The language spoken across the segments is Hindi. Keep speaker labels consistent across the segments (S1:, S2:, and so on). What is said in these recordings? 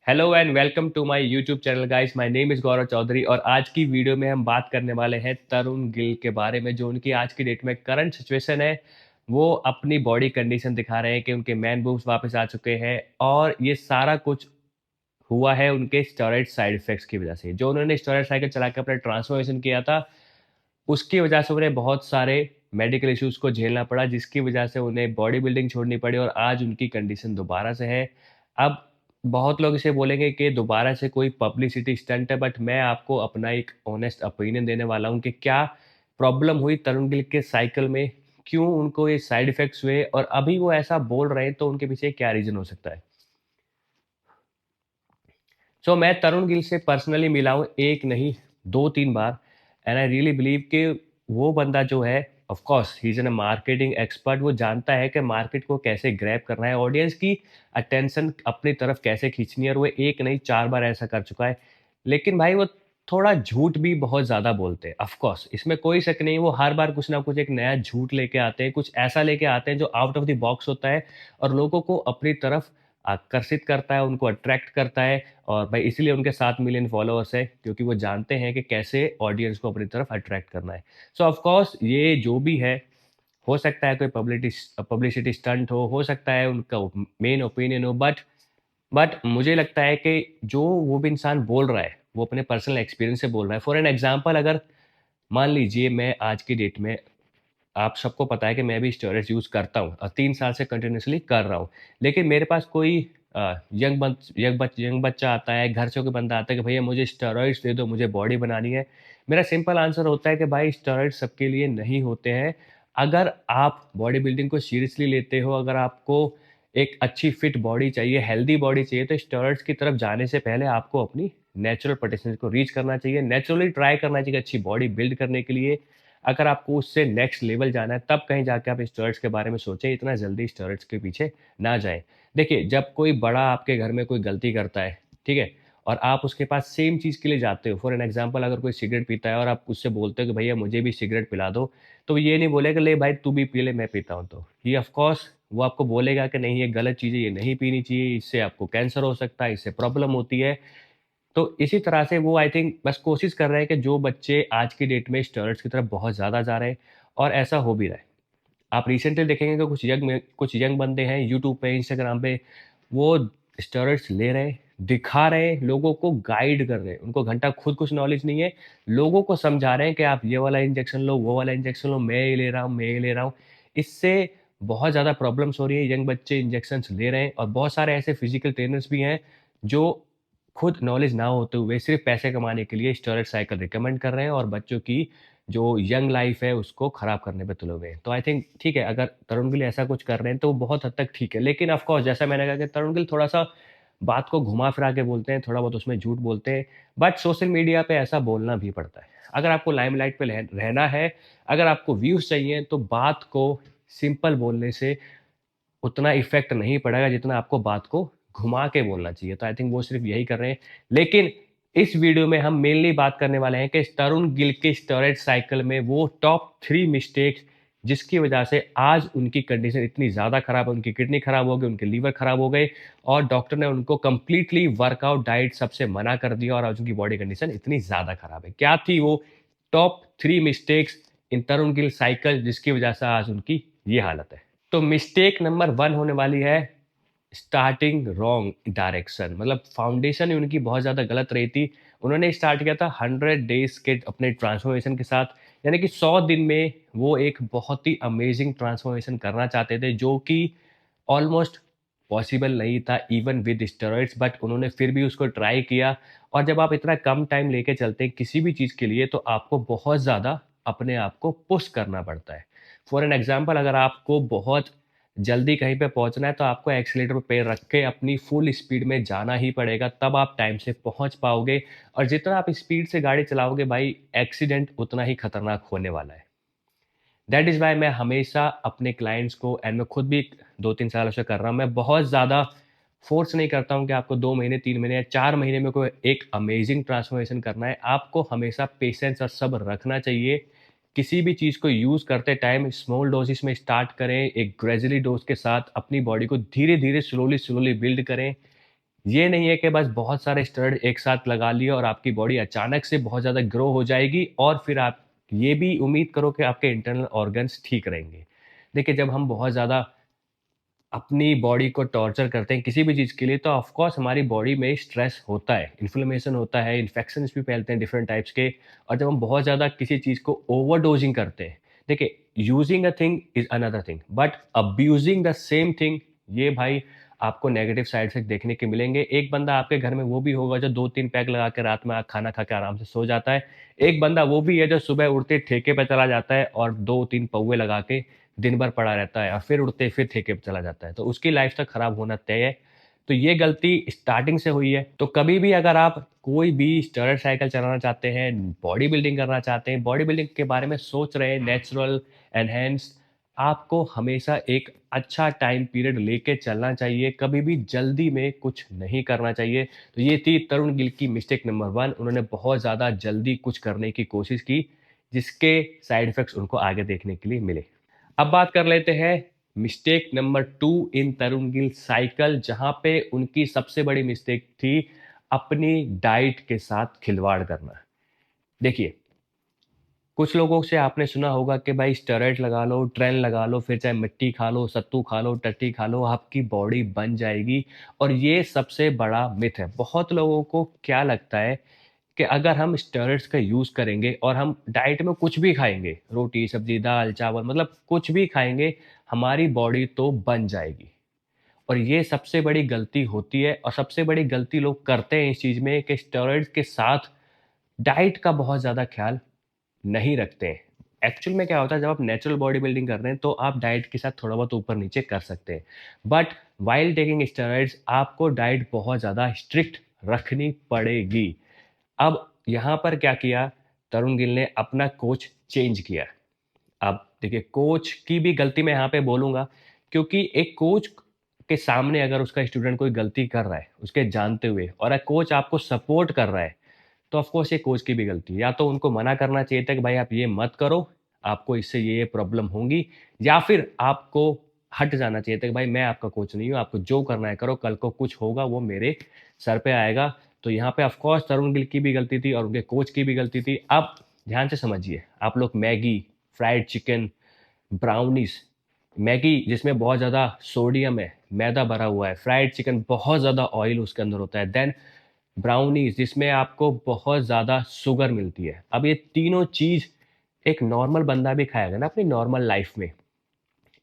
S1: Hello and welcome to my YouTube channel guys. My name is Gaurav Chaudhary और आज की वीडियो में हम बात करने वाले हैं तरुण गिल के बारे में, जो उनकी आज की डेट में करंट सिचुएशन है। वो अपनी बॉडी कंडीशन दिखा रहे हैं कि उनके मैन बूब्स वापस आ चुके हैं और ये सारा कुछ हुआ है उनके स्टेरॉइड साइड इफेक्ट्स की वजह से। जो उन्होंने स्टेरॉइड साइकिल चला के अपना ट्रांसफॉर्मेशन किया था, उसकी वजह से उन्हें बहुत सारे मेडिकल इश्यूज़ को झेलना पड़ा, जिसकी वजह से उन्हें बॉडी बिल्डिंग छोड़नी पड़ी और आज उनकी कंडीशन दोबारा से है। अब बहुत लोग इसे बोलेंगे कि दोबारा से कोई पब्लिसिटी स्टंट है, बट मैं आपको अपना एक ऑनेस्ट ओपिनियन देने वाला हूँ कि क्या प्रॉब्लम हुई तरुण गिल के साइकिल में, क्यों उनको ये साइड इफ़ेक्ट्स हुए और अभी वो ऐसा बोल रहे हैं, तो उनके पीछे क्या रीज़न हो सकता है। मैं तरुण गिल से पर्सनली मिला हूँ, 1 नहीं 2-3 बार। एंड आई रियली बिलीव कि वो बंदा जो है, of course he is an marketing expert. वो जानता है कि मार्केट को कैसे ग्रैब करना है, ऑडियंस की अटेंशन अपनी तरफ कैसे खींचनी है, और वो 1 नहीं 4 बार ऐसा कर चुका है। लेकिन भाई वो थोड़ा झूठ भी बहुत ज़्यादा बोलते हैं। ऑफ कोर्स इसमें कोई शक नहीं, वो हर बार कुछ ना कुछ एक नया झूठ लेके आते हैं, कुछ ऐसा लेके आते हैं जो आउट ऑफ द बॉक्स होता है और लोगों को अपनी तरफ आकर्षित करता है, उनको अट्रैक्ट करता है। और भाई इसीलिए उनके 7 मिलियन फॉलोअर्स हैं, क्योंकि वो जानते हैं कि कैसे ऑडियंस को अपनी तरफ अट्रैक्ट करना है। ऑफ कोर्स ये जो भी है, हो सकता है कोई पब्लिसिटी स्टंट हो सकता है उनका मेन ओपिनियन हो, बट मुझे लगता है कि जो वो भी इंसान बोल रहा है, वो अपने पर्सनल एक्सपीरियंस से बोल रहा है। फॉर एन एग्जांपल, अगर मान लीजिए मैं आज की डेट में, आप सबको पता है कि मैं भी स्टेरॉइड्स यूज़ करता हूँ और 3 साल से कंटिन्यूअसली कर रहा हूँ। लेकिन मेरे पास कोई यंग बच्चा आता है, घर से कोई बंदा आता है कि भैया मुझे स्टेरॉइड्स दे दो, मुझे बॉडी बनानी है। मेरा सिंपल आंसर होता है कि भाई स्टेरॉइड्स सबके लिए नहीं होते हैं। अगर आप बॉडी बिल्डिंग को सीरियसली लेते हो, अगर आपको एक अच्छी फिट बॉडी चाहिए, हेल्दी बॉडी चाहिए, तो स्टेरॉइड्स की तरफ जाने से पहले आपको अपनी नेचुरल पोटेंशियल को रीच करना चाहिए, नेचुरली ट्राई करना चाहिए अच्छी बॉडी बिल्ड करने के लिए। अगर आपको उससे नेक्स्ट लेवल जाना है, तब कहीं जाके आप स्टेरॉइड्स के बारे में सोचें, इतना जल्दी स्टेरॉइड्स के पीछे ना जाएँ। देखिए, जब कोई बड़ा आपके घर में कोई गलती करता है, ठीक है? और आप उसके पास सेम चीज़ के लिए जाते हो, फॉर एन एग्ज़ाम्पल अगर कोई सिगरेट पीता है और आप उससे बोलते हो कि भैया मुझे भी सिगरेट पिला दो, तो वो ये नहीं बोलेगा ले भाई तू भी पी ले, मैं पीता हूँ तो। ये ऑफ कोर्स वो आपको बोलेगा कि नहीं ये गलत चीज़ है, ये नहीं पीनी चाहिए, इससे आपको कैंसर हो सकता है, इससे प्रॉब्लम होती है। तो इसी तरह से वो आई थिंक बस कोशिश कर रहे हैं कि जो बच्चे आज की डेट में स्टेरॉइड्स की तरफ बहुत ज़्यादा जा रहे हैं, और ऐसा हो भी रहा है। आप रिसेंटली देखेंगे कि कुछ यंग बंदे हैं यूट्यूब पे, इंस्टाग्राम पे, वो स्टेरॉइड्स ले रहे हैं, दिखा रहे हैं, लोगों को गाइड कर रहे हैं। उनको घंटा खुद कुछ नॉलेज नहीं है, लोगों को समझा रहे हैं कि आप ये वाला इंजेक्शन लो, वो वाला इंजेक्शन लो, मैं ये ले रहा हूँ, मैं ये ले रहा हूँ। इससे बहुत ज़्यादा प्रॉब्लम्स हो रही है, यंग बच्चे इंजेक्शंस ले रहे हैं और बहुत सारे ऐसे फिजिकल ट्रेनर्स भी हैं, जो खुद नॉलेज ना होते हुए सिर्फ़ पैसे कमाने के लिए स्टेरॉइड साइकिल रिकमेंड कर रहे हैं और बच्चों की जो यंग लाइफ है उसको खराब करने पे तुले हुए हैं। तो आई थिंक ठीक है, अगर तरुण गिल ऐसा कुछ कर रहे हैं तो वो बहुत हद तक ठीक है। लेकिन ऑफ कोर्स जैसा मैंने कहा कि तरुण गिल थोड़ा-सा बात को घुमा-फिरा के बोलते हैं, थोड़ा बहुत उसमें झूठ बोलते हैं, बट सोशल मीडिया पे ऐसा बोलना भी पड़ता है। अगर आपको लाइमलाइट पे रहना है, अगर आपको व्यूज़ चाहिए, तो बात को सिंपल बोलने से उतना इफ़ेक्ट नहीं पड़ेगा जितना आपको बात को घुमा के बोलना चाहिए। तो आई थिंक वो सिर्फ़ यही कर रहे हैं। लेकिन इस वीडियो में हम मेनली बात करने वाले हैं कि तरुण गिल के स्टेरॉइड साइकिल में वो टॉप 3 मिस्टेक्स, जिसकी वजह से आज उनकी कंडीशन इतनी ज़्यादा खराब है, उनकी किडनी खराब हो गई, उनके लीवर खराब हो गए और डॉक्टर ने उनको कंप्लीटली वर्कआउट डाइट सबसे मना कर दिया और आज उनकी बॉडी कंडीशन इतनी ज़्यादा खराब है। क्या थी वो top 3 mistakes in Tarun Gill cycle, जिसकी वजह से आज उनकी ये हालत है? तो मिस्टेक नंबर 1 होने वाली है स्टार्टिंग रॉन्ग डायरेक्शन। मतलब फाउंडेशन ही उनकी बहुत ज़्यादा गलत रही थी। उन्होंने स्टार्ट किया था 100 डेज़ के अपने ट्रांसफॉर्मेशन के साथ, यानी कि 100 दिन में वो एक बहुत ही अमेजिंग ट्रांसफॉर्मेशन करना चाहते थे, जो कि ऑलमोस्ट पॉसिबल नहीं था इवन विद स्टेरॉइड्स, बट उन्होंने फिर भी उसको ट्राई किया। और जब आप इतना कम टाइम लेके चलते हैं किसी भी चीज़ के लिए, तो आपको बहुत ज़्यादा अपने आप को पुश करना पड़ता है। फॉर एन एग्ज़ाम्पल, अगर आपको बहुत जल्दी कहीं पे पहुँचना है, तो आपको एक्सीलेटर पे पैर रख के अपनी फुल स्पीड में जाना ही पड़ेगा, तब आप टाइम से पहुँच पाओगे। और जितना आप स्पीड से गाड़ी चलाओगे भाई, एक्सीडेंट उतना ही खतरनाक होने वाला है। दैट इज़ व्हाई मैं हमेशा अपने क्लाइंट्स को, एंड मैं खुद भी 2-3 सालों से कर रहा हूँ, मैं बहुत ज़्यादा फ़ोर्स नहीं करता हूँ कि आपको 2 महीने, 3 महीने या 4 महीने में कोई एक अमेजिंग ट्रांसफ़ॉर्मेशन करना है। आपको हमेशा पेशेंस और सब्र रखना चाहिए। किसी भी चीज़ को यूज़ करते टाइम स्मॉल डोज़ेज़ में स्टार्ट करें, एक ग्रेजुअली डोज़ के साथ अपनी बॉडी को धीरे-धीरे, स्लोली-स्लोली बिल्ड करें। ये नहीं है कि बस बहुत सारे स्टेरॉइड एक साथ लगा लिए और आपकी बॉडी अचानक से बहुत ज़्यादा ग्रो हो जाएगी और फिर आप ये भी उम्मीद करो कि आपके इंटरनल ऑर्गन्स ठीक रहेंगे। देखिए, जब हम बहुत ज़्यादा अपनी बॉडी को टॉर्चर करते हैं किसी भी चीज़ के लिए, तो ऑफ कोर्स हमारी बॉडी में स्ट्रेस होता है, इन्फ्लेमेशन होता है, इन्फेक्शंस भी फैलते हैं डिफरेंट टाइप्स के। और जब हम बहुत ज़्यादा किसी चीज़ को ओवरडोजिंग करते हैं, देखिए, using a thing is another thing, but abusing the same thing, ये भाई आपको नेगेटिव साइड इफेक्ट देखने के मिलेंगे। एक बंदा आपके घर में वो भी होगा जो 2-3 पैक लगा के रात में खाना खा के आराम से सो जाता है। एक बंदा वो भी है जो सुबह उठते ठेके पे चला जाता है और 2-3 पौवे लगा के दिन भर पड़ा रहता है और फिर उठते फिर ठेके पे चला जाता है, तो उसकी लाइफ तक खराब होना तय है। तो ये गलती स्टार्टिंग से हुई है। तो कभी भी अगर आप कोई भी स्टेरॉइड साइकिल चलाना चाहते हैं, बॉडी बिल्डिंग करना चाहते हैं, बॉडी बिल्डिंग के बारे में सोच रहे हैं, नेचुरल, एनहेंस्ड, आपको हमेशा एक अच्छा टाइम पीरियड लेके चलना चाहिए, कभी भी जल्दी में कुछ नहीं करना चाहिए। तो ये थी तरुण गिल की मिस्टेक नंबर 1। उन्होंने बहुत ज़्यादा जल्दी कुछ करने की कोशिश की, जिसके साइड इफेक्ट्स उनको आगे देखने के लिए मिले। अब बात कर लेते हैं मिस्टेक नंबर 2 इन तरुण गिल साइकिल, जहां पे उनकी सबसे बड़ी मिस्टेक थी अपनी डाइट के साथ खिलवाड़ करना। देखिए, कुछ लोगों से आपने सुना होगा कि भाई स्टेरॉइड लगा लो, ट्रेन लगा लो, फिर चाहे मिट्टी खा लो, सत्तू खा लो, टट्टी खा लो, आपकी बॉडी बन जाएगी। और ये सबसे बड़ा मिथ है। बहुत लोगों को क्या लगता है कि अगर हम स्टेरॉइड्स का यूज़ करेंगे और हम डाइट में कुछ भी खाएँगे, रोटी, सब्ज़ी, दाल, चावल, मतलब कुछ भी खाएँगे, हमारी बॉडी तो बन जाएगी। और ये सबसे बड़ी गलती होती है और सबसे बड़ी गलती लोग करते हैं इस चीज़ में कि स्टेरॉइड्स के साथ डाइट का बहुत ज़्यादा ख़्याल नहीं रखते हैं। एक्चुअल में क्या होता है, जब आप नेचुरल बॉडी बिल्डिंग कर रहे हैं, तो आप डाइट के साथ थोड़ा बहुत ऊपर-नीचे कर सकते हैं। बट व्हाइल टेकिंग स्टेरॉइड्स आपको डाइट बहुत ज़्यादा स्ट्रिक्ट रखनी पड़ेगी। अब यहाँ पर क्या किया, तरुण गिल ने अपना कोच चेंज किया। अब देखिए, कोच की भी गलती मैं यहाँ पे बोलूँगा, क्योंकि एक कोच के सामने अगर उसका स्टूडेंट कोई गलती कर रहा है, उसके जानते हुए, और एक कोच आपको सपोर्ट कर रहा है, तो ऑफ कोर्स ये कोच की भी गलती है। या तो उनको मना करना चाहिए था कि भाई आप ये मत करो, आपको इससे ये प्रॉब्लम होंगी, या फिर आपको हट जाना चाहिए था कि भाई मैं आपका कोच नहीं हूँ, आपको जो करना है करो, कल को कुछ होगा वो मेरे सर पे आएगा। तो यहाँ पे ऑफ कोर्स तरुण गिल की भी गलती थी और उनके कोच की भी गलती थी। अब ध्यान से समझिए, आप लोग Maggi, fried chicken, brownies, Maggi जिसमें बहुत ज़्यादा सोडियम है, मैदा भरा हुआ है, फ्राइड चिकन बहुत ज़्यादा ऑयल उसके अंदर होता है, देन ब्राउनीज़ जिसमें आपको बहुत ज़्यादा शुगर मिलती है। अब ये तीनों चीज़ एक नॉर्मल बंदा भी खाएगा ना अपनी नॉर्मल लाइफ़ में,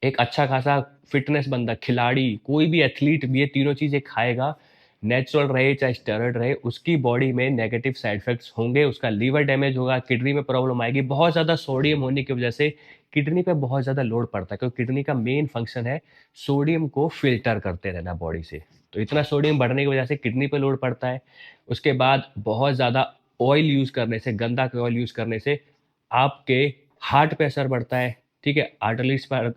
S1: एक अच्छा खासा फ़िटनेस बंदा, खिलाड़ी, कोई भी एथलीट भी ये तीनों चीज़ें खाएगा, नेचुरल रहे चाहे स्टेरॉइड रहे, उसकी बॉडी में नेगेटिव साइड इफ़ेक्ट्स होंगे, उसका लीवर डैमेज होगा, किडनी में प्रॉब्लम आएगी। बहुत ज़्यादा सोडियम होने की वजह से किडनी पे बहुत ज़्यादा लोड पड़ता है, क्योंकि किडनी का मेन फंक्शन है सोडियम को फ़िल्टर करते रहना बॉडी से। तो इतना सोडियम बढ़ने की वजह से किडनी पे लोड पड़ता है। उसके बाद बहुत ज़्यादा ऑयल यूज़ करने से, गंदा ऑयल यूज़ करने से आपके हार्ट पे असर पड़ता है, ठीक है? आर्टरीज़ पर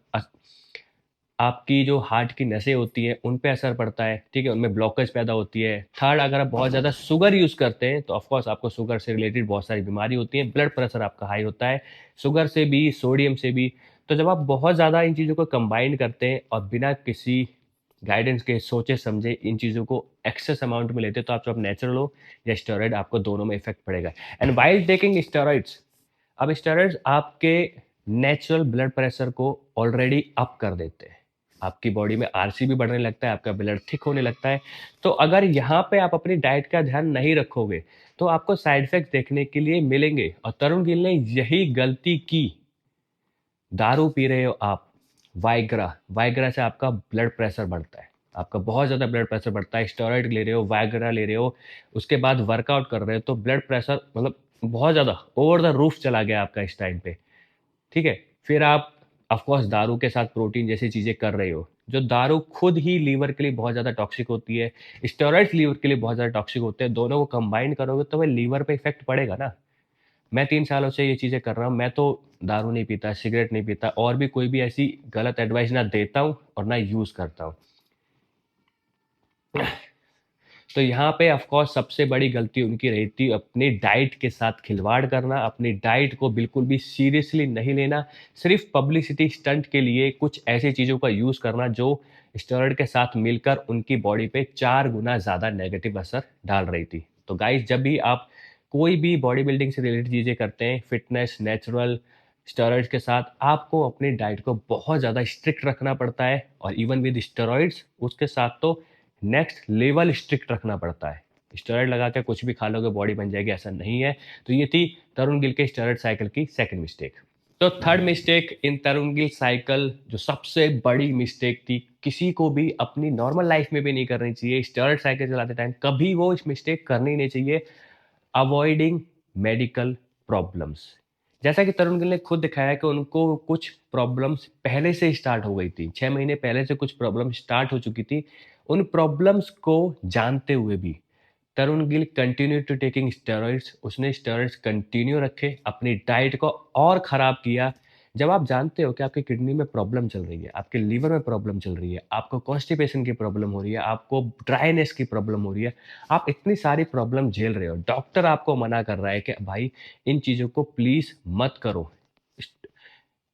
S1: आपकी जो हार्ट की नसें होती हैं, उन पे असर पड़ता है, ठीक है? उनमें ब्लॉकेज पैदा होती है। थर्ड, अगर आप बहुत ज़्यादा शुगर यूज़ करते हैं, तो ऑफ कोर्स आपको शुगर से रिलेटेड बहुत सारी बीमारी होती है, ब्लड प्रेशर आपका हाई होता है, शुगर से भी, सोडियम से भी। तो जब आप बहुत ज़्यादा इन चीज़ों को कंबाइन करते हैं और बिना किसी गाइडेंस के, सोचे-समझे इन चीज़ों को एक्सेस अमाउंट में लेते हैं, तो आप चाहे नेचुरल हो या स्टेरॉइड, आपको दोनों में इफ़ेक्ट पड़ेगा। एंड व्हाइल टेकिंग स्टेरॉइड्स, अब स्टेरॉइड्स आपके नेचुरल ब्लड प्रेशर को ऑलरेडी अप कर देते हैं। आपकी बॉडी में आरसी भी बढ़ने लगता है, आपका ब्लड थिक होने लगता है। तो अगर यहाँ पे आप अपनी डाइट का ध्यान नहीं रखोगे, तो आपको साइड इफ़ेक्ट देखने के लिए मिलेंगे। और तरुण गिल ने यही गलती की। दारू पी रहे हो आप, वाइग्रा, वाइग्रा से आपका ब्लड प्रेशर बढ़ता है, आपका बहुत ज़्यादा ब्लड प्रेशर बढ़ता है। स्टेरॉइड ले रहे हो, वाइग्रा ले रहे हो, उसके बाद वर्कआउट कर रहे हो, तो ब्लड प्रेशर मतलब बहुत ज़्यादा ओवर द रूफ चला गया आपका इस टाइम पे। ठीक है? फिर आप ऑफ कोर्स दारू के साथ प्रोटीन जैसी चीज़ें कर रहे हो, जो दारू खुद ही लीवर के लिए बहुत ज़्यादा टॉक्सिक होती है, स्टेरॉइड्स लीवर के लिए बहुत ज़्यादा टॉक्सिक होते हैं, दोनों को कंबाइन करोगे तो वो लीवर पे इफ़ेक्ट पड़ेगा ना। मैं 3 सालों से ये चीज़ें कर रहा हूँ, मैं तो दारू नहीं पीता, सिगरेट नहीं पीता और भी कोई भी ऐसी गलत एडवाइस ना देता हूँ और ना यूज़ करता हूँ। तो यहाँ पे ऑफ कोर्स सबसे बड़ी गलती उनकी रही थी अपनी डाइट के साथ खिलवाड़ करना, अपनी डाइट को बिल्कुल भी सीरियसली नहीं लेना, सिर्फ़ पब्लिसिटी स्टंट के लिए कुछ ऐसी चीज़ों का यूज़ करना जो स्टेरॉइड के साथ मिलकर उनकी बॉडी पे 4 गुना ज़्यादा नेगेटिव असर डाल रही थी। तो गाइज़ जब भी आप कोई भी बॉडी बिल्डिंग से रिलेटेड चीज़ें करते हैं, फिटनेस, नेचुरल, स्टेरॉइड्स के साथ आपको अपनी डाइट को बहुत ज़्यादा स्ट्रिक्ट रखना पड़ता है और इवन विद स्टेरॉइड्स उसके साथ तो नेक्स्ट लेवल स्ट्रिक्ट रखना पड़ता है। स्टेरॉइड लगा के कुछ भी खा लोगे बॉडी बन जाएगी ऐसा नहीं है। तो ये थी तरुण गिल के स्टेरॉइड साइकिल की सेकंड मिस्टेक। तो third mistake in Tarun Gill cycle जो सबसे बड़ी मिस्टेक थी, किसी को भी अपनी नॉर्मल लाइफ में भी नहीं करनी चाहिए। स्टेरॉइड साइकिल चलाते टाइम कभी वो इस मिस्टेक करनी नहीं चाहिए, अवॉइडिंग मेडिकल प्रॉब्लम्स। जैसा कि तरुण गिल ने खुद दिखाया कि उनको कुछ प्रॉब्लम्स पहले से स्टार्ट हो गई थी, 6 महीने पहले से कुछ प्रॉब्लम स्टार्ट हो चुकी थी। उन प्रॉब्लम्स को जानते हुए भी Tarun Gill continue to taking steroids, उसने स्टेरॉइड्स कंटिन्यू रखे, अपनी डाइट को और खराब किया। जब आप जानते हो कि आपकी किडनी में प्रॉब्लम चल रही है, आपके लीवर में प्रॉब्लम चल रही है, आपको कॉन्स्टिपेशन की प्रॉब्लम हो रही है, आपको ड्राइनेस की प्रॉब्लम हो रही है, आप इतनी सारी प्रॉब्लम झेल रहे हो, डॉक्टर आपको मना कर रहा है कि भाई इन चीज़ों को प्लीज़ मत करो,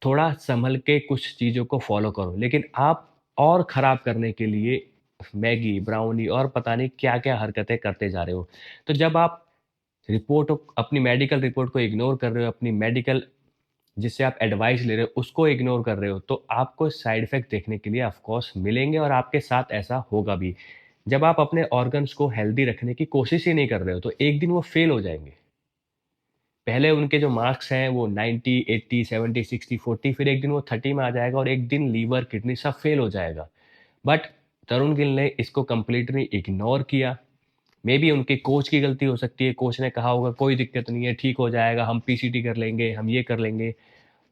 S1: थोड़ा संभल के कुछ चीज़ों को फॉलो करो, लेकिन आप और खराब करने के लिए मैगी, ब्राउनी और पता नहीं क्या-क्या हरकतें करते जा रहे हो। तो जब आप रिपोर्ट अपनी मेडिकल रिपोर्ट को इग्नोर कर रहे हो, अपनी मेडिकल जिससे आप एडवाइस ले रहे हो, उसको इग्नोर कर रहे हो, तो आपको साइड इफ़ेक्ट देखने के लिए ऑफ कोर्स मिलेंगे और आपके साथ ऐसा होगा भी। जब आप अपने ऑर्गन्स को हेल्दी रखने की कोशिश ही नहीं कर रहे हो, तो एक दिन वो फेल हो जाएँगे। पहले उनके जो मार्क्स हैं वो 90, 80, 70, 60, 40 फिर एक दिन वो 30 में आ जाएगा और एक दिन लीवर, किडनी सब फेल हो जाएगा। बट तरुण गिल ने इसको कंप्लीटली इग्नोर किया। मेबी उनके कोच की गलती हो सकती है, कोच ने कहा होगा कोई दिक्कत नहीं है, ठीक हो जाएगा, हम पीसीटी कर लेंगे, हम ये कर लेंगे,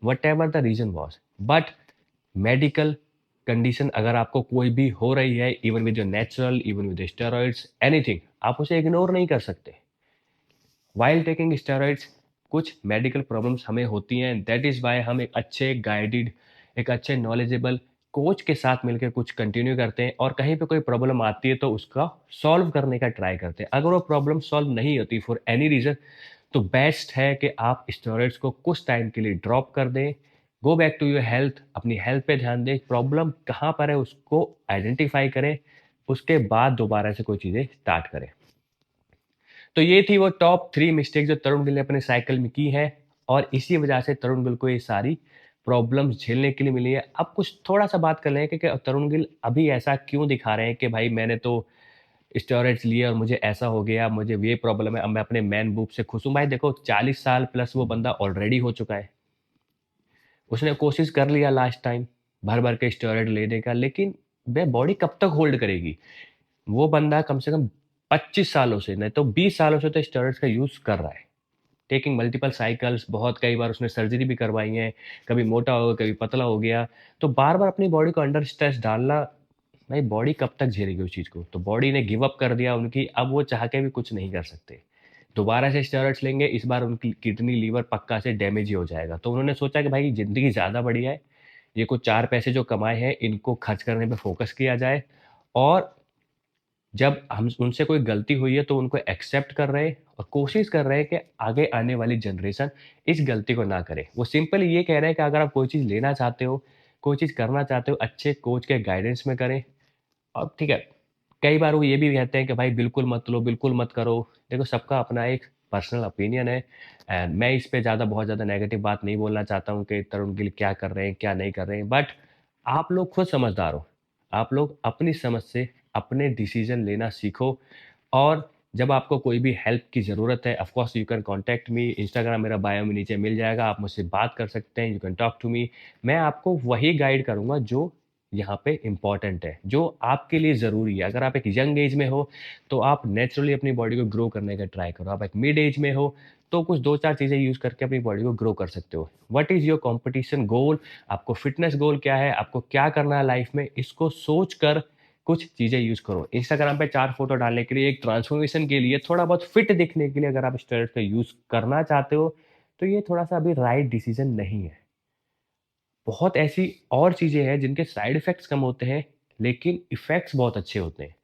S1: whatever the reason was. But medical condition अगर आपको कोई भी हो रही है, even with your natural, even with steroids, anything, आप उसे इग्नोर नहीं कर सकते। व्हाइल टेकिंग स्टेरॉइड्स कुछ मेडिकल प्रॉब्लम्स हमें होती हैं, दैट इज़ व्हाई हम एक अच्छे गाइडेड, एक अच्छे नॉलेजेबल कोच के साथ मिलकर कुछ कंटिन्यू करते हैं और कहीं पे कोई प्रॉब्लम आती है तो उसका सॉल्व करने का ट्राई करते हैं। अगर वो प्रॉब्लम सॉल्व नहीं होती फॉर एनी रीज़न, तो बेस्ट है कि आप स्टेरॉइड्स को कुछ टाइम के लिए ड्रॉप कर दें, go back to your health, अपनी हेल्थ पे ध्यान दें, प्रॉब्लम कहाँ पर है उसको आइडेंटिफाई करें, उसके बाद दोबारा से कोई चीज़ें स्टार्ट करें। तो ये थी वो टॉप 3 मिस्टेक जो तरुण गिल ने अपने साइकिल में की है और इसी वजह से तरुण गिल को ये सारी प्रॉब्लम्स झेलने के लिए मिली है। अब कुछ थोड़ा-सा बात कर लें कि तरुण गिल अभी ऐसा क्यों दिखा रहे हैं कि भाई मैंने तो स्टेरॉइड्स लिए और मुझे ऐसा हो गया, मुझे ये प्रॉब्लम है, अब मैं अपने मैन बूब से खुश हूँ। भाई देखो 40 साल प्लस वो बंदा ऑलरेडी हो चुका है। उसने कोशिश कर लिया लास्ट टाइम भर-भर के स्टेरॉइड लेने का, लेकिन वह बॉडी कब तक होल्ड करेगी? वो बंदा कम से कम 25 सालों से, नहीं तो 20 सालों से तो स्टेरॉइड्स का यूज़ कर रहा है। टेकिंग मल्टीपल साइकिल्स, बहुत कई बार उसने सर्जरी भी करवाई है, कभी मोटा हो गया, कभी पतला हो गया। तो बार-बार अपनी बॉडी को अंडर स्ट्रेस डालना, भाई बॉडी कब तक झेलेगी उस चीज़ को? तो बॉडी ने गिव अप कर दिया उनकी, अब वो चाह के भी कुछ नहीं कर सकते। दोबारा से स्टेरॉइड्स लेंगे, इस बार उनकी किडनी, लीवर पक्का से डैमेज ही हो जाएगा। तो उन्होंने सोचा कि भाई ज़िंदगी ज़्यादा बढ़िया है, ये कुछ 4 पैसे जो कमाए हैं, इनको खर्च करने पे फ़ोकस किया जाए और जब हम उनसे कोई गलती हुई है तो उनको एक्सेप्ट कर रहे हैं और कोशिश कर रहे हैं कि आगे आने वाली जनरेशन इस गलती को ना करे। वो सिंपली ये कह रहे हैं कि अगर आप कोई चीज़ लेना चाहते हो, कोई चीज़ करना चाहते हो, अच्छे कोच के गाइडेंस में करें। अब ठीक है, कई बार वो ये भी कहते हैं कि भाई बिल्कुल मत लो, बिल्कुल मत करो। देखो सबका अपना एक पर्सनल ओपिनियन है एंड मैं इस पे बहुत ज़्यादा नेगेटिव बात नहीं बोलना चाहता हूँ कि तरुण गिल क्या कर रहे हैं, क्या नहीं कर रहे हैं। बट आप लोग खुद समझदार हो। आप लोग अपनी समझ से अपने डिसीज़न लेना सीखो और जब आपको कोई भी हेल्प की ज़रूरत है, of course you can contact me, Instagram मेरा बायो में नीचे मिल जाएगा, आप मुझसे बात कर सकते हैं, you can talk to me. मैं आपको वही गाइड करूँगा जो यहाँ पे इम्पोर्टेंट है, जो आपके लिए ज़रूरी है। अगर आप एक यंग एज में हो, तो आप नेचुरली अपनी बॉडी को ग्रो करने का ट्राई करो। आप एक मिड एज में हो, तो कुछ 2-4 चीज़ें यूज़ करके अपनी बॉडी को ग्रो कर सकते हो। व्हाट इज़ योर कॉम्पिटिशन गोल? आपको फिटनेस गोल क्या है? आपको क्या करना है लाइफ़ में? इसको सोच कर कुछ चीज़ें यूज़ करो। इंस्टाग्राम पे 4 फ़ोटो डालने के लिए, एक ट्रांसफ़ॉर्मेशन के लिए, थोड़ा बहुत फिट दिखने के लिए अगर आप स्टेरॉइड का यूज़ करना चाहते हो, तो ये थोड़ा-सा अभी राइट डिसीज़न नहीं है। बहुत ऐसी और चीज़ें हैं जिनके साइड इफ़ेक्ट्स कम होते हैं, लेकिन इफ़ेक्ट्स बहुत अच्छे होते हैं।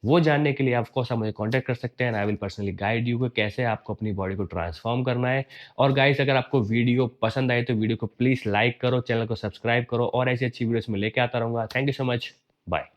S1: वो जानने के लिए ऑफ कोर्स आप मुझे कॉन्टैक्ट कर सकते हैं and I will personally guide you कि कैसे आपको अपनी बॉडी को ट्रांसफॉर्म करना है। और गाइस अगर आपको वीडियो पसंद आए तो वीडियो को प्लीज़ लाइक करो, चैनल को सब्सक्राइब करो और ऐसी अच्छी वीडियोज़ मैं लेके आता रहूँगा। Thank you so much. Bye.